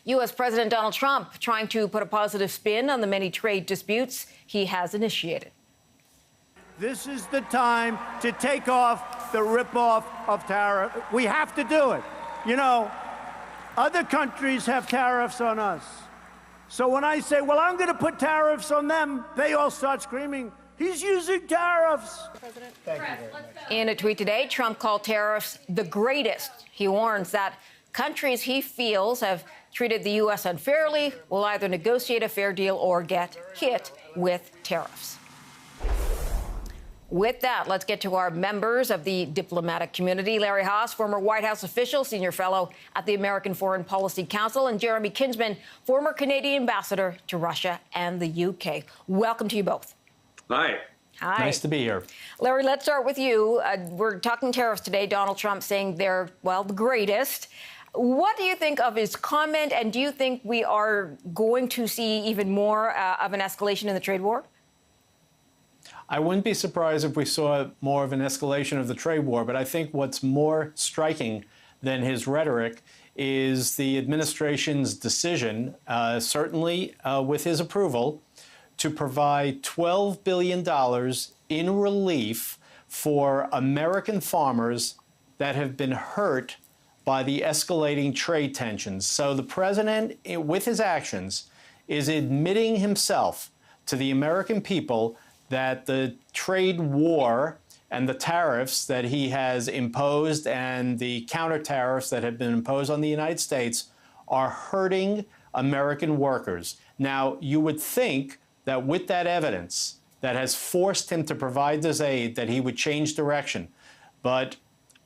U.S. President Donald Trump trying to put a positive spin on the many trade disputes he has initiated. This is the time to take off the ripoff of tariffs. We have to do it. You know, other countries have tariffs on us. So when I say, well, I'm going to put tariffs on them, they all start screaming, he's using tariffs. President, thank you very much. In a tweet today, Trump called tariffs the greatest. He warns that countries he feels have treated the U.S. unfairly will either negotiate a fair deal or get hit with tariffs. With that, let's get to our members of the diplomatic community. Larry Haas, former White House official, senior fellow at the American Foreign Policy Council, and Jeremy Kinsman, former Canadian ambassador to Russia and the UK. Welcome to you both. Hi. Hi. Nice to be here. Larry, let's start with you. We're talking tariffs today. Donald Trump saying they're, well, the greatest. What do you think of his comment, and do you think we are going to see even more of an escalation in the trade war? I wouldn't be surprised if we saw more of an escalation of the trade war, but I think what's more striking than his rhetoric is the administration's decision, certainly with his approval, to provide $12 billion in relief for American farmers that have been hurt by the escalating trade tensions. So the president, with his actions, is admitting himself to the American people that the trade war and the tariffs that he has imposed and the counter tariffs that have been imposed on the United States are hurting American workers. Now, you would think that with that evidence that has forced him to provide this aid, that he would change direction. But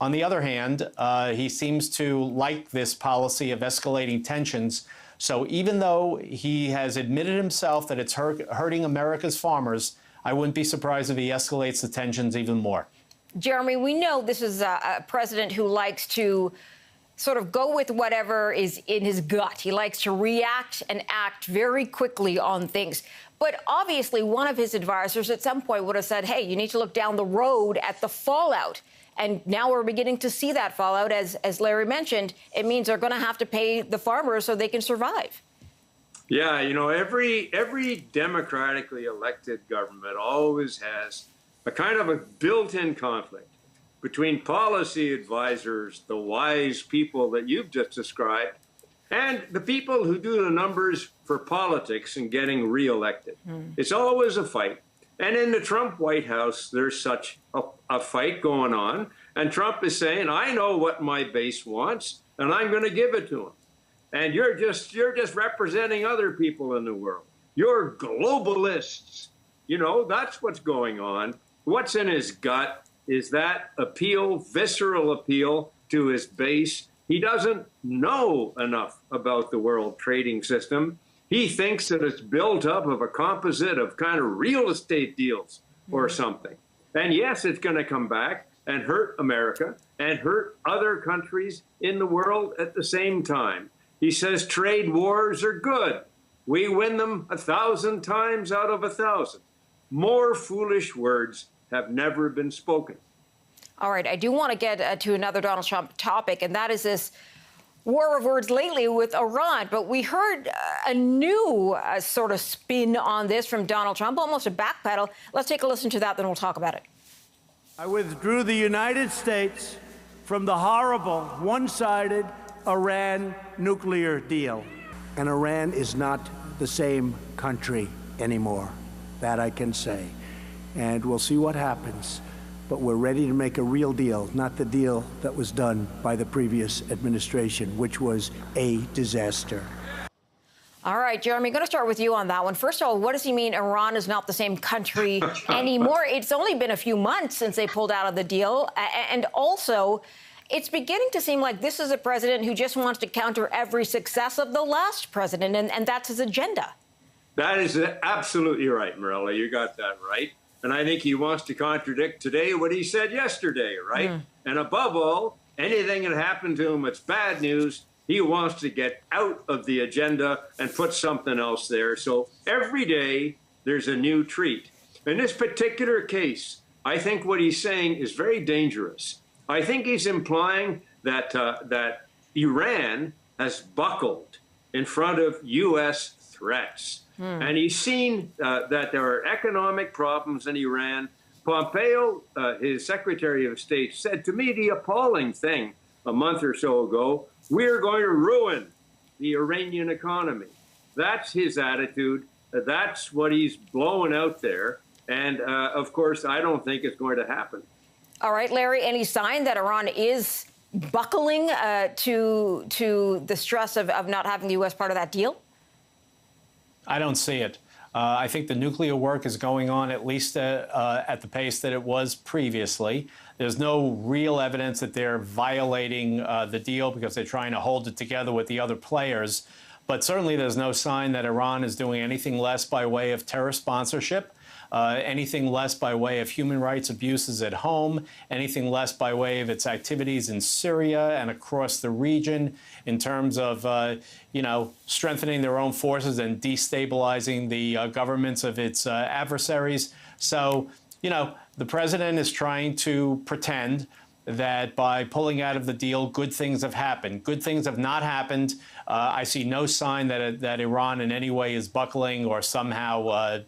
on the other hand, he seems to like this policy of escalating tensions. So even though he has admitted himself that it's hurting America's farmers, I wouldn't be surprised if he escalates the tensions even more. Jeremy, we know this is a president who likes to sort of go with whatever is in his gut. He likes to react and act very quickly on things. But obviously, one of his advisors at some point would have said, hey, you need to look down the road at the fallout. And now we're beginning to see that fallout. As Larry mentioned, it means they're going to have to pay the farmers so they can survive. Yeah, you know, every democratically elected government always has a kind of a built-in conflict between policy advisors, the wise people that you've just described, and the people who do the numbers for politics and getting reelected. It's always a fight. And in the Trump White House, there's such a fight going on. And Trump is saying, I know what my base wants, and I'm going to give it to them. And you're just representing other people in the world. You're globalists. You know, that's what's going on. What's in his gut is that appeal, visceral appeal to his base. He doesn't know enough about the world trading system. He thinks that it's built up of a composite of kind of real estate deals or something. And yes, it's going to come back and hurt America and hurt other countries in the world at the same time. He says trade wars are good. We win them 1,000 times out of 1,000. More foolish words have never been spoken. All right, I do want to get to another Donald Trump topic, and that is this war of words lately with Iran. But we heard a new sort of spin on this from Donald Trump, almost a backpedal. Let's take a listen to that, then we'll talk about it. I withdrew the United States from the horrible, one-sided Iran nuclear deal. And Iran is not the same country anymore. That I can say. And we'll see what happens. But we're ready to make a real deal, not the deal that was done by the previous administration, which was a disaster. All right, Jeremy, I'm going to start with you on that one. First of all, what does he mean Iran is not the same country anymore? It's only been a few months since they pulled out of the deal. And also, it's beginning to seem like this is a president who just wants to counter every success of the last president, and that's his agenda. That is absolutely right, Marilla. You got that right. And I think he wants to contradict today what he said yesterday, right? And above all, anything that happened to him that's bad news, he wants to get out of the agenda and put something else there. So every day there's a new treat. In this particular case, I think what he's saying is very dangerous. I think he's implying that that Iran has buckled in front of U.S. threats. And he's seen that there are economic problems in Iran. Pompeo, his Secretary of State, said to me the appalling thing a month or so ago: we're going to ruin the Iranian economy. That's his attitude. That's what he's blowing out there. And, of course, I don't think it's going to happen. All right, Larry, any sign that Iran is buckling to the stress of not having the U.S. part of that deal? I don't see it. I think the nuclear work is going on at least at the pace that it was previously. There's no real evidence that they're violating the deal because they're trying to hold it together with the other players. But certainly there's no sign that Iran is doing anything less by way of terror sponsorship, anything less by way of human rights abuses at home, anything less by way of its activities in Syria and across the region in terms of, strengthening their own forces and destabilizing the governments of its adversaries. So, the president is trying to pretend that by pulling out of the deal, good things have happened. Good things have not happened. I see no sign that Iran in any way is buckling or somehow,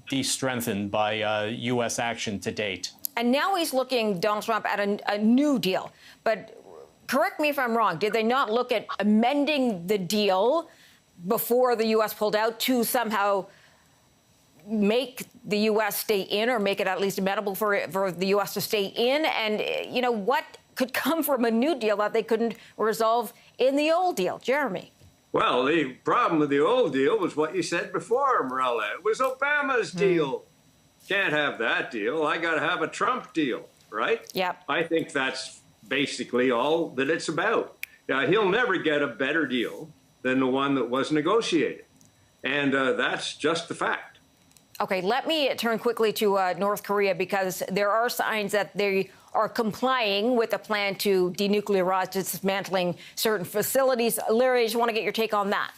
de-strengthened by U.S. action to date. And now he's looking, Donald Trump, at a new deal. But correct me if I'm wrong. Did they not look at amending the deal before the U.S. pulled out to somehow make the U.S. stay in, or make it at least amenable for the U.S. to stay in? And, what could come from a new deal that they couldn't resolve in the old deal? Jeremy. Well, the problem with the old deal was what you said before, Morella. It was Obama's deal. Can't have that deal. I got to have a Trump deal, right? Yep. I think that's basically all that it's about. He'll never get a better deal than the one that was negotiated. And that's just the fact. OK, let me turn quickly to North Korea, because there are signs that they are complying with a plan to denuclearize, dismantling certain facilities. Larry, I just want to get your take on that.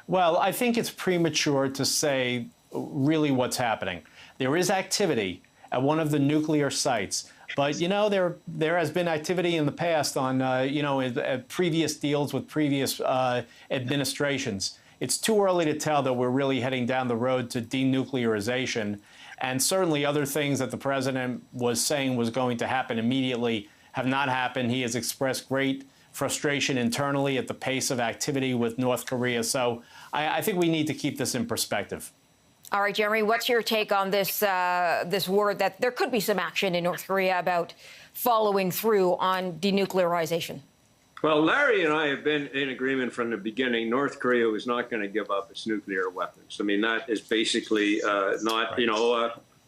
Well, I think it's premature to say really what's happening. There is activity at one of the nuclear sites. But, there has been activity in the past on, previous deals with previous administrations. It's too early to tell that we're really heading down the road to denuclearization. And certainly other things that the president was saying was going to happen immediately have not happened. He has expressed great frustration internally at the pace of activity with North Korea. So I think we need to keep this in perspective. All right, Jeremy, what's your take on this this word that there could be some action in North Korea about following through on denuclearization? Well, Larry and I have been in agreement from the beginning. North Korea was not going to give up its nuclear weapons. I mean, that is basically not,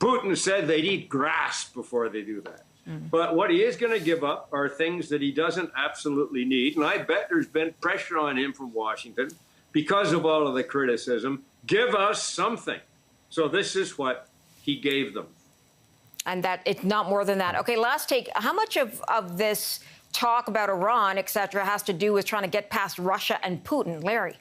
Putin said they'd eat grass before they do that. But what he is going to give up are things that he doesn't absolutely need. And I bet there's been pressure on him from Washington because of all of the criticism. Give us something. So this is what he gave them. And that it's not more than that. OK, last take. How much of this talk about Iran, et cetera, has to do with trying to get past Russia and Putin? Larry.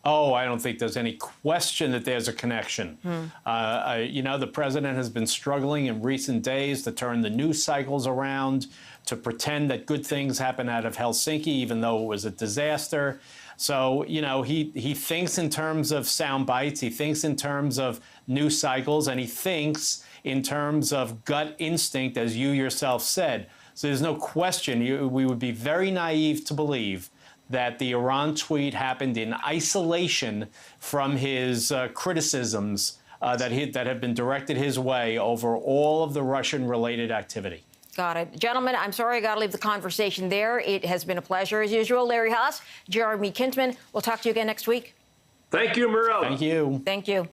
Oh, I don't think there's any question that there's a connection. The president has been struggling in recent days to turn the news cycles around, to pretend that good things happen out of Helsinki, even though it was a disaster. So, he thinks in terms of sound bites, he thinks in terms of news cycles, and he thinks in terms of gut instinct, as you yourself said. So there's no question we would be very naive to believe that the Iran tweet happened in isolation from his criticisms that have been directed his way over all of the Russian-related activity. Got it. Gentlemen, I'm sorry I got to leave the conversation there. It has been a pleasure, as usual. Larry Haas, Jeremy Kinsman. We'll talk to you again next week. Thank you, Morella. Thank you. Thank you.